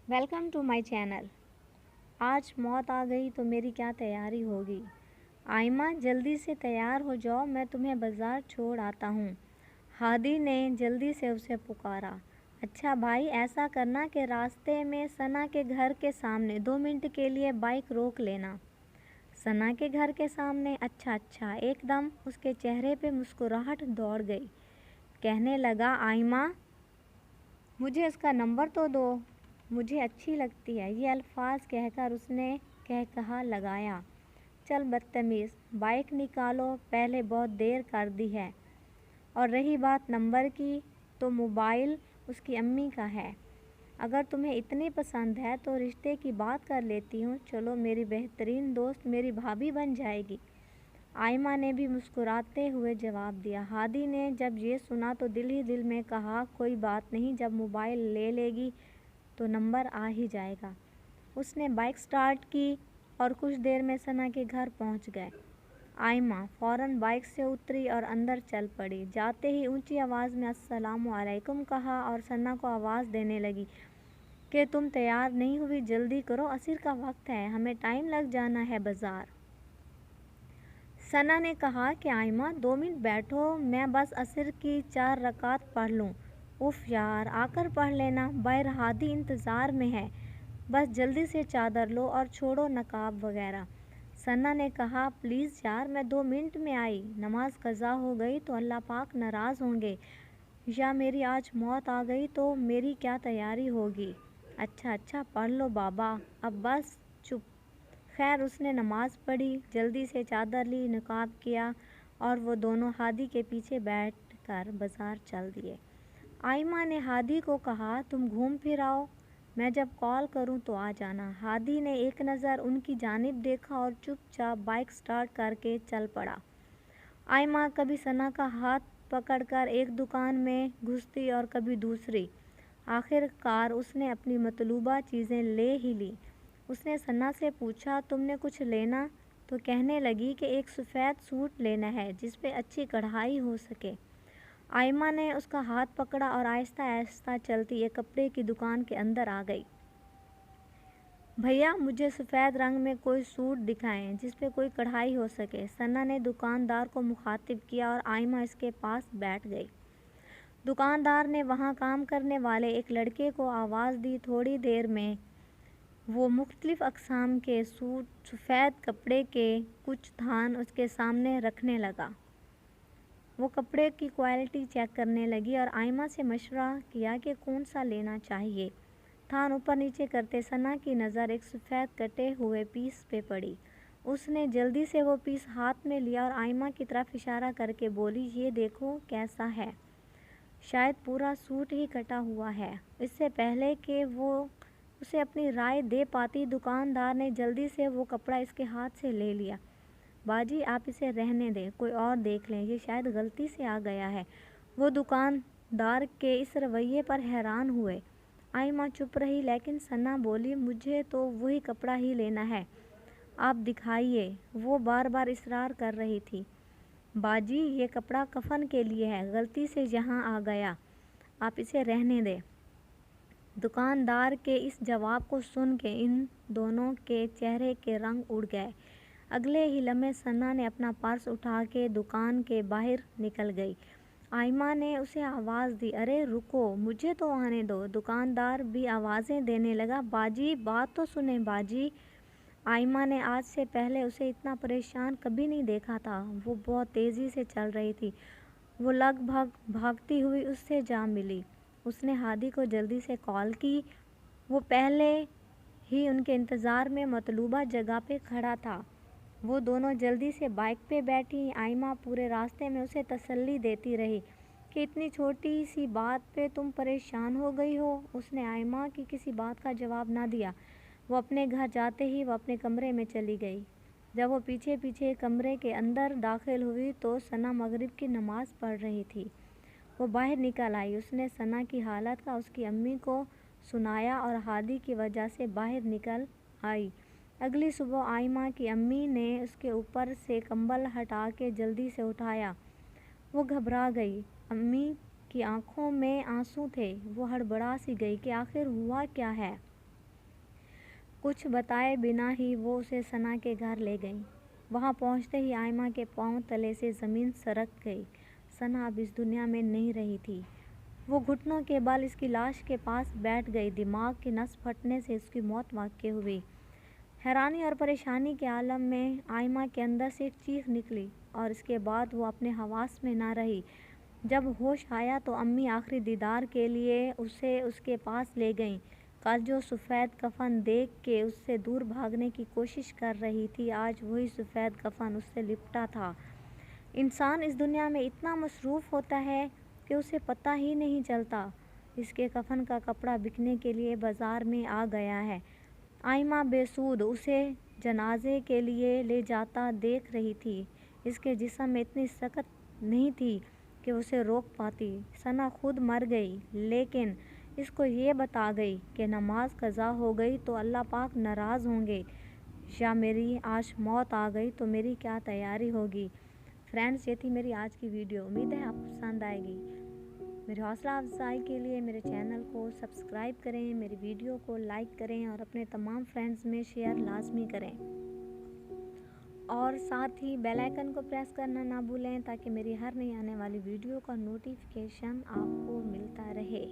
Welcome to my channel. आज मौत आ गई तो मेरी क्या तैयारी होगी। आयमा जल्दी से तैयार हो जाओ, मैं तुम्हें बाज़ार छोड़ आता हूँ। हादी ने जल्दी से उसे पुकारा। अच्छा भाई, ऐसा करना कि रास्ते में सना के घर के सामने 2 मिनट के लिए बाइक रोक लेना। सना के घर के सामने? अच्छा अच्छा। एकदम उसके चेहरे पे मुस्कुराहट दौड़ गई। कहने लगा, आयमा मुझे उसका नंबर तो दो, मुझे अच्छी लगती है। ये अल्फाज कहकर उसने कहा लगाया। चल बदतमीज़, बाइक निकालो, पहले बहुत देर कर दी है। और रही बात नंबर की, तो मोबाइल उसकी अम्मी का है। अगर तुम्हें इतनी पसंद है तो रिश्ते की बात कर लेती हूँ। चलो, मेरी बेहतरीन दोस्त मेरी भाभी बन जाएगी। आयमा ने भी मुस्कुराते हुए जवाब दिया। हादी ने जब ये सुना तो दिल ही दिल में कहा, कोई बात नहीं, जब मोबाइल ले लेगी तो नंबर आ ही जाएगा। उसने बाइक स्टार्ट की और कुछ देर में सना के घर पहुंच गए। आयमा फ़ौरन बाइक से उतरी और अंदर चल पड़ी। जाते ही ऊंची आवाज़ में अस्सलामु अलैकुम कहा और सना को आवाज़ देने लगी कि तुम तैयार नहीं हुई, जल्दी करो, असर का वक्त है, हमें टाइम लग जाना है बाज़ार। सना ने कहा कि आयमा 2 मिनट बैठो, मैं बस असर की 4 रकात पढ़ लूँ। उफ़ यार, आकर पढ़ लेना, बैर हादी इंतज़ार में है, बस जल्दी से चादर लो और छोड़ो नकाब वगैरह। सना ने कहा, प्लीज़ यार, मैं 2 मिनट में आई, नमाज कज़ा हो गई तो अल्लाह पाक नाराज़ होंगे, या मेरी आज मौत आ गई तो मेरी क्या तैयारी होगी। अच्छा अच्छा, पढ़ लो बाबा, अब बस चुप। खैर, उसने नमाज़ पढ़ी, जल्दी से चादर ली, नकाब किया और वो दोनों हादी के पीछे बैठकर बाज़ार चल दिए। आयमा ने हादी को कहा, तुम घूम फिर आओ, मैं जब कॉल करूं तो आ जाना। हादी ने एक नज़र उनकी जानिब देखा और चुपचाप बाइक स्टार्ट करके चल पड़ा। आयमा कभी सना का हाथ पकड़कर एक दुकान में घुसती और कभी दूसरी। आखिरकार उसने अपनी मतलूबा चीज़ें ले ही ली। उसने सना से पूछा, तुमने कुछ लेना? तो कहने लगी कि एक सफ़ेद सूट लेना है जिस पे अच्छी कढ़ाई हो सके। आयमा ने उसका हाथ पकड़ा और आहिस्ता आहिस्ता चलती एक कपड़े की दुकान के अंदर आ गई। भैया, मुझे सफ़ेद रंग में कोई सूट दिखाएं जिस पे कोई कढ़ाई हो सके। सना ने दुकानदार को मुखातिब किया और आयमा इसके पास बैठ गई। दुकानदार ने वहाँ काम करने वाले एक लड़के को आवाज़ दी। थोड़ी देर में वो मुख्तलिफ़ अक़साम के सूट, सफ़ेद कपड़े के कुछ थान उसके सामने रखने लगा। वो कपड़े की क्वालिटी चेक करने लगी और आयमा से मशवरा किया कि कौन सा लेना चाहिए। थान ऊपर नीचे करते सना की नज़र एक सफ़ेद कटे हुए पीस पे पड़ी। उसने जल्दी से वो पीस हाथ में लिया और आयमा की तरफ इशारा करके बोली, ये देखो कैसा है। शायद पूरा सूट ही कटा हुआ है। इससे पहले कि वो उसे अपनी राय दे पाती, दुकानदार ने जल्दी से वो कपड़ा इसके हाथ से ले लिया। बाजी, आप इसे रहने दें, कोई और देख लें, ये शायद गलती से आ गया है। वो दुकानदार के इस रवैये पर हैरान हुए। आयमा चुप रही, लेकिन सना बोली, मुझे तो वही कपड़ा ही लेना है, आप दिखाइए। वो बार बार इसरार कर रही थी। बाजी, ये कपड़ा कफन के लिए है, गलती से यहाँ आ गया, आप इसे रहने दें। दुकानदार के इस जवाब को सुन के इन दोनों के चेहरे के रंग उड़ गए। अगले ही लम्हे सना ने अपना पर्स उठा के दुकान के बाहर निकल गई। आयमा ने उसे आवाज़ दी, अरे रुको, मुझे तो आने दो। दुकानदार भी आवाज़ें देने लगा, बाजी बात तो सुने बाजी। आयमा ने आज से पहले उसे इतना परेशान कभी नहीं देखा था। वो बहुत तेज़ी से चल रही थी। वो लगभग भागती हुई उससे जा मिली। उसने हादी को जल्दी से कॉल की। वो पहले ही उनके इंतज़ार में मतलूबा जगह पे खड़ा था। वो दोनों जल्दी से बाइक पे बैठी। आयमा पूरे रास्ते में उसे तसल्ली देती रही कि इतनी छोटी सी बात पे तुम परेशान हो गई हो। उसने आयमा की किसी बात का जवाब ना दिया। वो अपने घर जाते ही वो अपने कमरे में चली गई। जब वो पीछे पीछे कमरे के अंदर दाखिल हुई तो सना मगरिब की नमाज़ पढ़ रही थी। वो बाहर निकल आई। उसने सना की हालत का उसकी अम्मी को सुनाया और हादी की वजह से बाहर निकल आई। अगली सुबह आयमा की अम्मी ने उसके ऊपर से कंबल हटा के जल्दी से उठाया। वो घबरा गई। अम्मी की आंखों में आंसू थे। वो हड़बड़ा सी गई कि आखिर हुआ क्या है। کچھ بتائے بنا ہی وہ اسے ثنا کے گھر لے گئیں۔ وہاں پہنچتے ہی آئمہ کے پاؤں تلے سے زمین سرک گئی۔ ثنا اب اس دنیا میں نہیں رہی تھی۔ وہ گھٹنوں کے بل اس کی لاش کے پاس بیٹھ گئی۔ دماغ کی نس پھٹنے سے اس کی موت واقع ہوئی۔ حیرانی اور پریشانی کے عالم میں آئمہ کے اندر سے ایک چیخ نکلی اور اس کے بعد وہ اپنے حواس میں نہ رہی۔ جب ہوش آیا تو امی آخری دیدار کے لیے اسے اس کے پاس لے گئیں۔ کل جو سفید کفن دیکھ کے اس سے دور بھاگنے کی کوشش کر رہی تھی، آج وہی سفید کفن اس سے لپٹا تھا۔ انسان اس دنیا میں اتنا مصروف ہوتا ہے کہ اسے پتہ ہی نہیں چلتا۔ اس کے کفن کا کپڑا بکنے کے لیے بازار میں آ گیا ہے۔ آئمہ بے سود اسے جنازے کے لیے لے جاتا دیکھ رہی تھی۔ اس کے جسم میں اتنی سکت نہیں تھی کہ اسے روک پاتی۔ ثنا خود مر گئی، لیکن اس کو یہ بتا گئی کہ نماز قضا ہو گئی تو اللہ پاک ناراض ہوں گے، یا میری آج موت آ گئی تو میری کیا تیاری ہوگی۔ فرینڈز، یہ تھی میری آج کی ویڈیو۔ امید ہے آپ کو پسند آئے گی۔ میری حوصلہ افزائی کے لیے میرے چینل کو سبسکرائب کریں، میری ویڈیو کو لائک کریں اور اپنے تمام فرینڈز میں شیئر لازمی کریں، اور ساتھ ہی بیل آئیکن کو پریس کرنا نہ بھولیں تاکہ میری ہر نئی آنے والی ویڈیو کا نوٹیفیکیشن آپ کو ملتا رہے۔